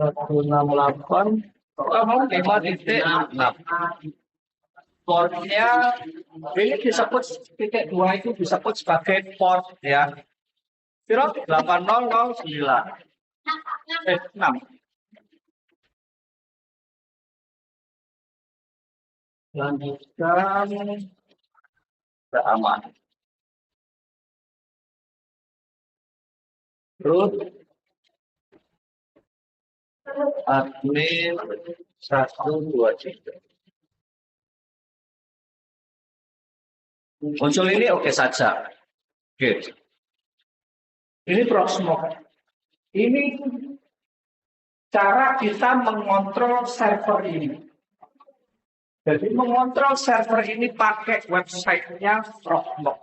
168 5.6. Portnya ini disebut titik 2 itu disebut sebagai port ya. 8009 6. Lanjutkan, sudah aman. Root admin 123. Muncul ini oke saja. Oke. Ini Proxmox. Ini cara kita mengontrol server ini. Jadi mengontrol server ini pakai websitenya Proxmox.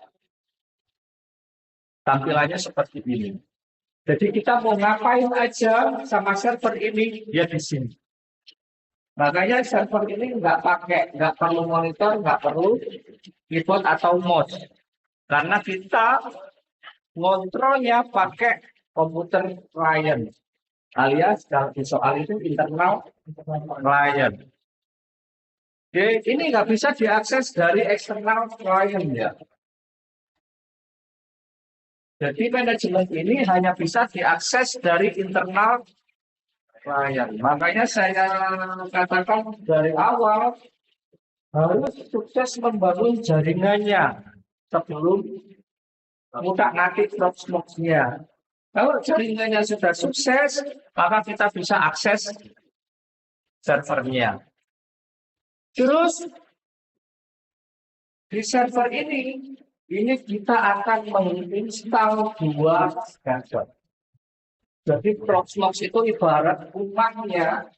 Tampilannya seperti ini. Jadi kita mau ngapain aja sama server ini, dia di sini. Makanya server ini nggak perlu monitor, nggak perlu keyboard atau mouse. Karena kita ngontrolnya pakai komputer client. Alias kalau di soal itu internal client. Jadi ini nggak bisa diakses dari eksternal client ya. Jadi manajemen ini hanya bisa diakses dari internal klien. Makanya saya katakan dari awal harus sukses membangun jaringannya sebelum ngutak-ngatik Proxmox-nya. Kalau jaringannya sudah sukses, maka kita bisa akses servernya. Terus di server ini kita akan menginstal 2 server. Jadi Proxmox itu ibarat rumahnya.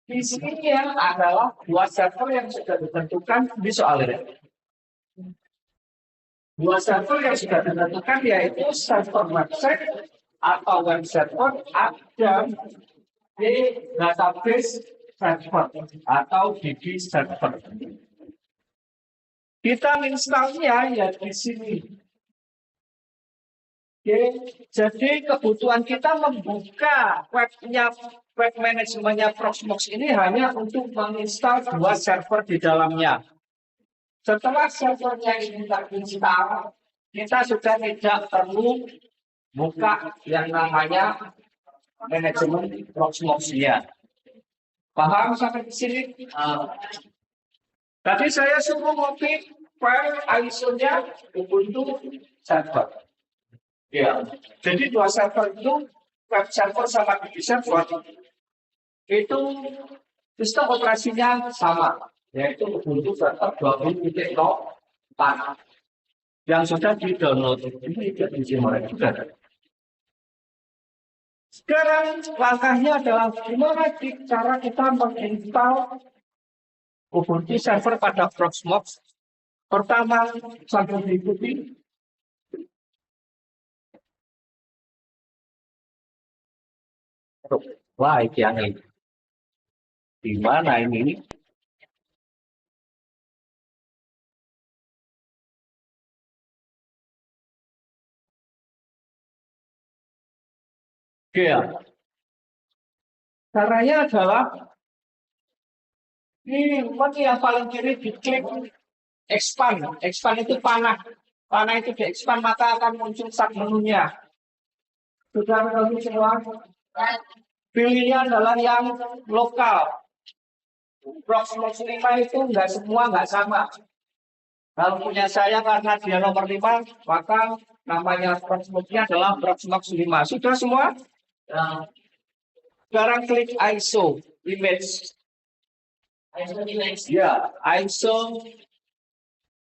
Isinya adalah 2 server yang sudah ditentukan di soal ini. 2 server yang sudah ditentukan yaitu server website atau web server dan di database server atau DB server. Kita installnya ya di sini. Oke, jadi kebutuhan kita membuka web manajemennya Proxmox ini hanya untuk menginstal 2 server di dalamnya. Setelah servernya ini terinstall, kita sudah tidak perlu buka yang namanya manajemen Proxmox-nya. Paham sampai di sini? Tadi saya suruh ngopi file ISO-nya Ubuntu server. Ya, jadi 2 server itu web server sama DB server itu sistem operasinya sama, yaitu Ubuntu server 20.04 yang sudah di-download. Ini tidak bisa juga. Sekarang langkahnya adalah gimana cara kita menginstal Ubuntu server pada Proxmox. Pertama, sambil diikuti. Wah, ini yang ini. Di mana ini? Oke ya. Caranya adalah ini yang paling kiri diklik expand. Expand itu panah. Panah itu di expand maka akan muncul submenunya. Sudah tahu semua? Pilihnya adalah yang lokal. Proxmox 5 itu nggak sama. Kalau punya saya karena dia nomor 5, maka namanya Proxmox-nya adalah Proxmox 5. Sudah semua? Ya. Sekarang klik ISO image. Ya, ISO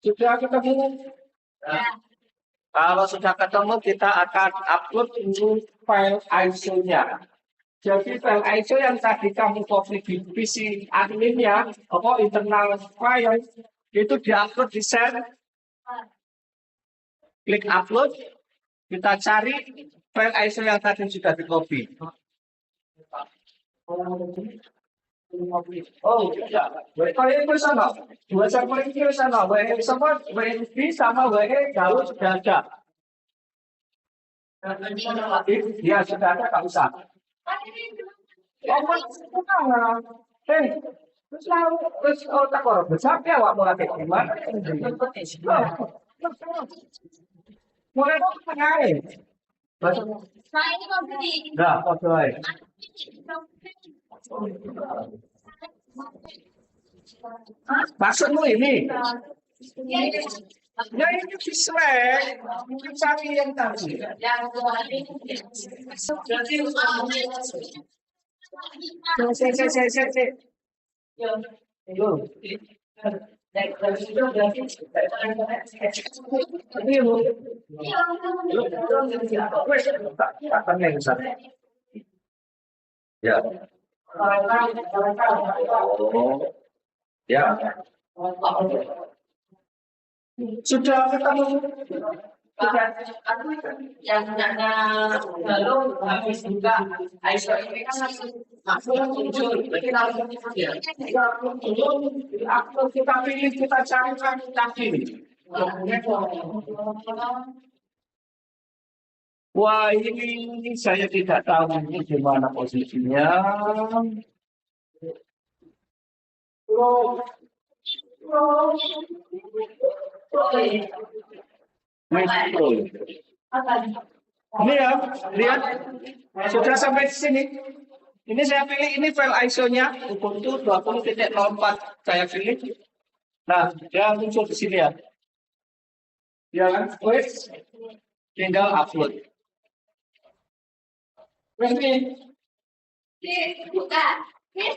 sudah ketemu. Ya. Kalau sudah ketemu, kita akan upload dulu file ISO-nya. Jadi file ISO yang tadi kamu copy di PC adminnya, atau internal file, itu diupload di share. Klik upload, kita cari file ISO yang tadi sudah di copy. Oh, tidak. WFI itu sama. 2 server ini sama. WFI sama, WFI sama WFI kalau sudah ada. Ya sudah ada, tak usah. Eh, terus lalu terus tak orang besar ya awak mulai kayak gimana? Mulai mengalir. Enggak, foto aja. Maksudmu ini? Ya ini visual, mungkin cari yang tadi. Jadi, saya. Yo. Ya. Oh, ya. Sudah ketemu. Sudah. Yang lalu habis juga ISO ini kan masih muncul. Kita kita pilih, kita carikan tadi. Wah, ini saya tidak tahu ini di mana posisinya. Ini ya, lihat sudah sampai di sini. Ini saya pilih, ini file ISO-nya Ubuntu 20.04 saya pilih. Nah, dia muncul di sini ya. Ya kan, klik, tinggal upload. Ini. Buka. Dan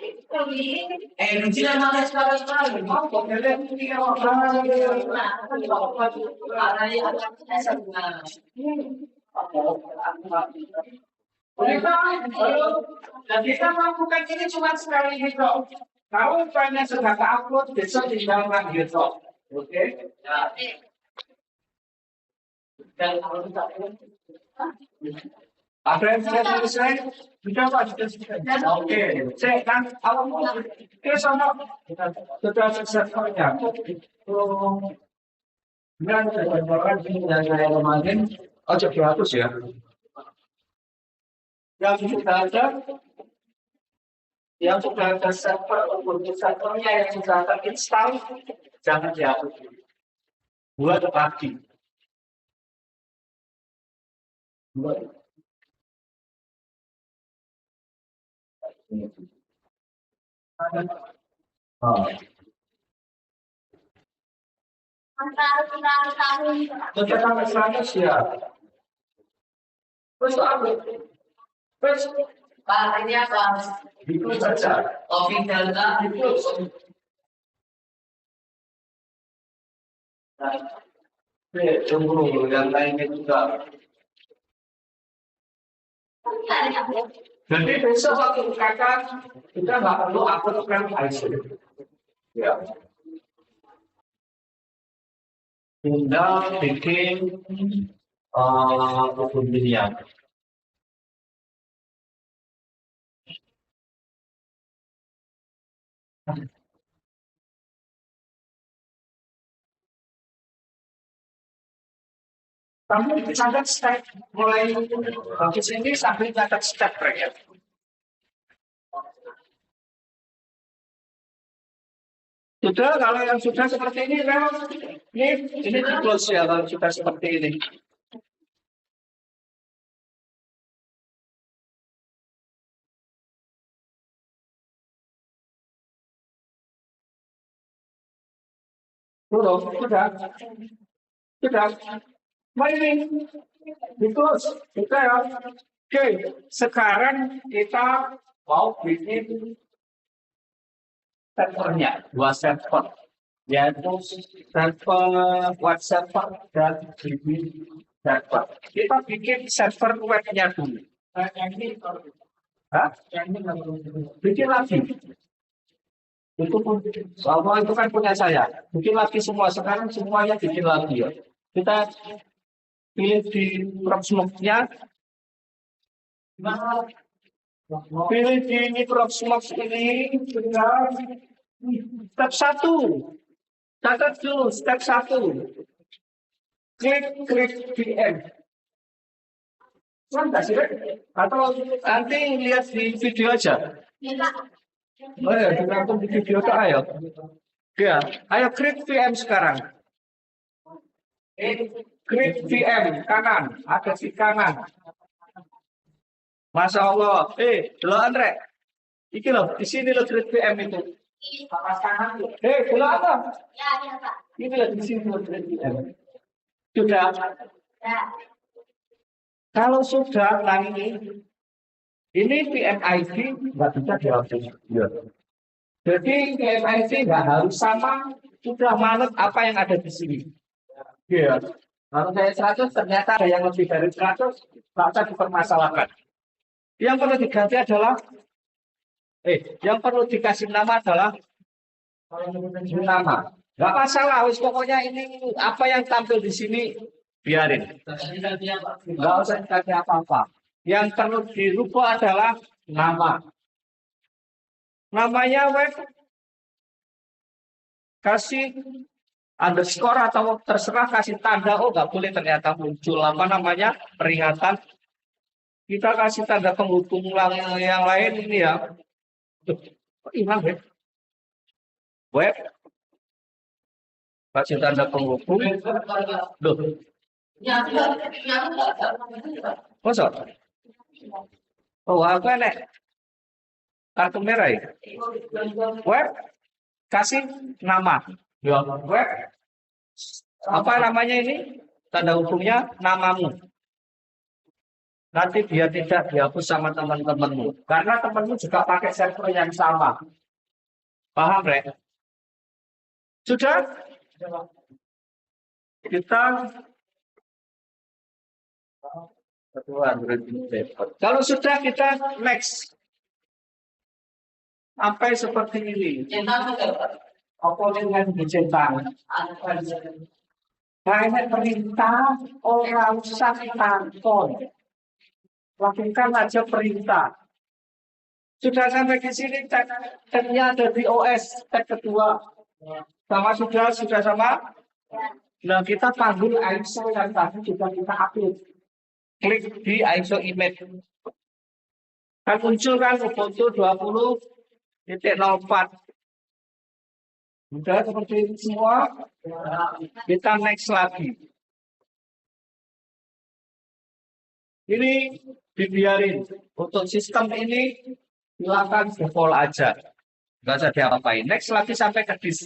kita melakukan ini cuma sekali gitu. Kalau filenya sudah ke-upload, besok tinggal gitu. Oke? Apa yang sudah selesai? Sudah Pak, sudah selesai. Oke, saya kan awal ke sana sudah selesai. Dan saya kemarin, coba dihapus ya. Yang sudah ada server untuk servernya yang sudah terinstall, jangan dihapus. Buat lagi. Buat. Oh. Sudah sampai 100 ya. Terus apa? Terus ini apa? Itu saja. Topik delta itu. Tunggu yang lainnya juga. Jadi besok waktu kakak kita nggak perlu upload kan ISO. Ya. Tinggal bikin dunia. Kamu catat step mulai di sini sampai catat step ya. Sudah, kalau yang sudah seperti ini, ini close ya kalau sudah seperti ini. Sudah. Mari itu kita ya. Oke, sekarang kita mau bikin servernya, 2 server, yaitu server web server dan DB server. Kita bikin server webnya dulu. Bikin lagi. Itu kan punya saya. Bikin lagi semua. Sekarang semuanya bikin lagi ya. Kita pilih di Proxmox-nya. Pilih di Proxmox ini. Step 1. Catat dulu step 1. Klik VM. Enggak sih, Rek? Atau nanti lihat di video aja. Oh ya, dilakukan di video tuh ayo. Ya, ayo klik VM sekarang. Klik VM kanan, ada di kanan. Masya Allah. Dulu Andre. Iki loh, di sini loh klik VM itu. Papas kanan tuh. Dulu apa? Ini loh di sini loh klik VM. Sudah. Kalau sudah, nah ini PMID nggak bisa dihapus. Ya. Jadi PMID nggak harus sama, sudah manut apa yang ada di sini. Iya. Kalau saya 100, ternyata ada yang lebih dari 100, nggak usah dipermasalahkan. Yang perlu diganti adalah, yang perlu dikasih nama adalah nama. Nggak masalah, wis pokoknya ini apa yang tampil di sini biarin. Nggak usah dikasih apa-apa. Yang perlu dirubah adalah nama. Namanya web kasih underscore atau terserah kasih tanda. Oh, nggak boleh ternyata muncul apa namanya peringatan. Kita kasih tanda penghubung yang lain ini ya. Kok hilang web? Web kasih tanda penghubung. Loh. Masa? Oh, apa nih? Kartu merah ya? Web kasih nama. Ya, web apa namanya ini? Tanda hubungnya namamu. Nanti biar tidak dihapus sama teman-temanmu. Karena temanmu juga pakai server yang sama. Paham, Rek? Sudah? Kita kalau sudah kita next. Sampai seperti ini. Apa dengan dicetak? Banyak perintah orang usah takon. Lakukan aja perintah. Sudah sampai di sini tagnya ada di OS tag kedua. Sama sudah sama. Nah kita panggil ISO yang tadi juga kita upload. Klik di ISO image. Kan muncul kan Ubuntu 20.04. Sudah seperti ini semua. Kita next lagi. Ini dibiarin. Untuk sistem ini silakan default aja. Nggak usah diapa-apain. Next lagi sampai ke disk.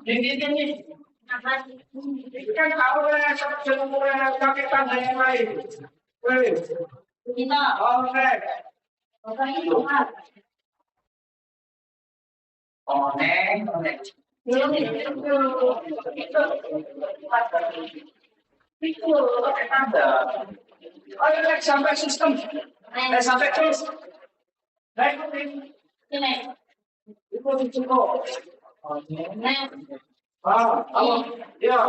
Ini. Kan awalnya sebenarnya pakai tanda yang lain. Sampai sistem, sampai terus. Itu cukup. Ya.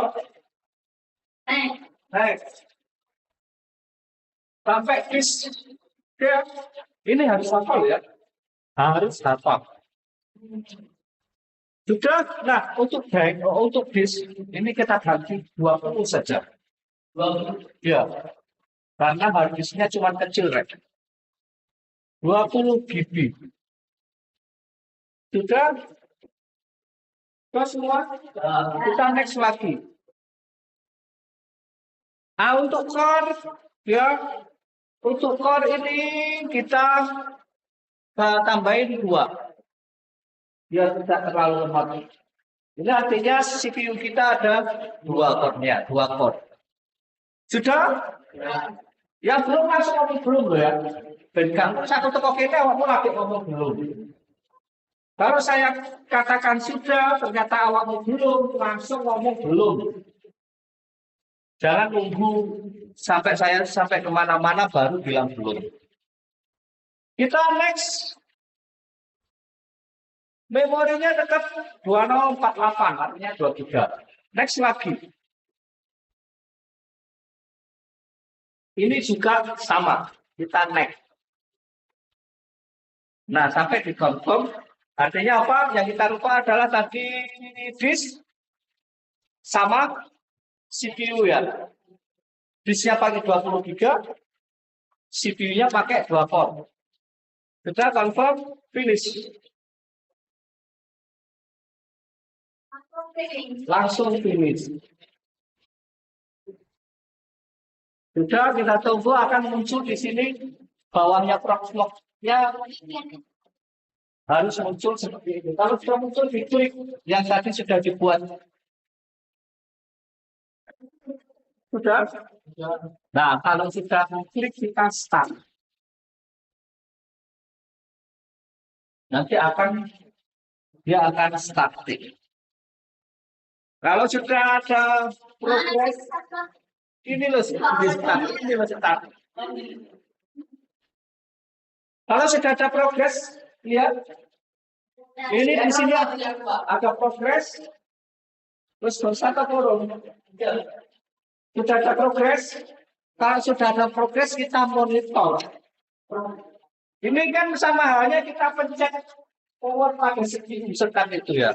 Sampai bis. Ya. Ini harus hafal ya. Harus hafal. Sudah. Nah, untuk bis ini kita ganti 20 saja. 20. Ya. Karena harddisknya cuma kecil, Rek. 20 GB. Sudah. Terus semua kita next lagi. Untuk core ya, untuk core ini kita tambahin 2 biar tidak terlalu lemot. Ini artinya CPU kita ada 2 core-nya, 2 core. Sudah? Yang belum masuk ngomong belum ya. Dan kamu satu toko kita awakmu lagi ngomong belum. Kalau saya katakan sudah, ternyata awakmu belum, langsung ngomong belum. Jangan nunggu sampai saya sampai kemana-mana baru bilang belum. Kita next. Memorinya dekat 2048, artinya 23. Next lagi. Ini juga sama. Kita next. Nah, sampai di confirm. Artinya apa? Yang kita rubah adalah tadi disk sama CPU ya. Disknya pakai 20 giga, CPU-nya pakai 2 core. Sudah confirm, finish. Langsung finish. Sudah, kita tunggu akan muncul di sini bawahnya proxmox-nya harus muncul seperti ini. Kalau sudah muncul, diklik yang tadi sudah dibuat. Sudah? Nah, kalau sudah klik kita start. Nanti dia akan starting. Kalau sudah ada progres, ini loh start. Kalau sudah ada progres, lihat. Ini di sini ada progres, terus dosa atau turun. Sudah ada progres. Kalau sudah ada progres, kita monitor. Ini kan sama halnya kita pencet power pada segi sekat itu ya.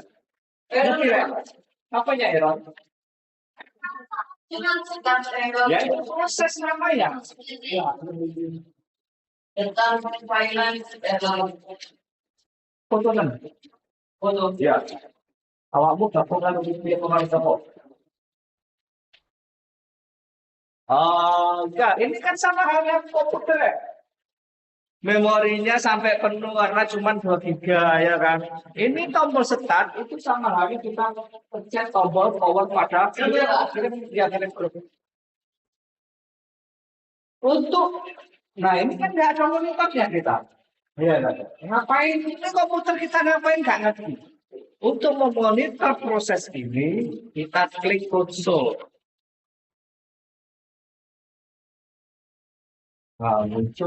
Apa ya error? Ya itu proses namanya. Ya. Tentang finance fotonan. Foto. Ya. Awakmu gabungan untuk dia pemain apa? Enggak, ini kan sama halnya komputer ya. Memorinya sampai penuh karena cuma 2 giga ya kan. Ini tombol start itu sama halnya kita pencet tombol power pada untuk nah ini kan nggak ada monitornya kita. Iya, ngapain ini komputer kita ngapain nggak ngerti. Untuk memonitor proses ini kita klik konsol. Nah, muncul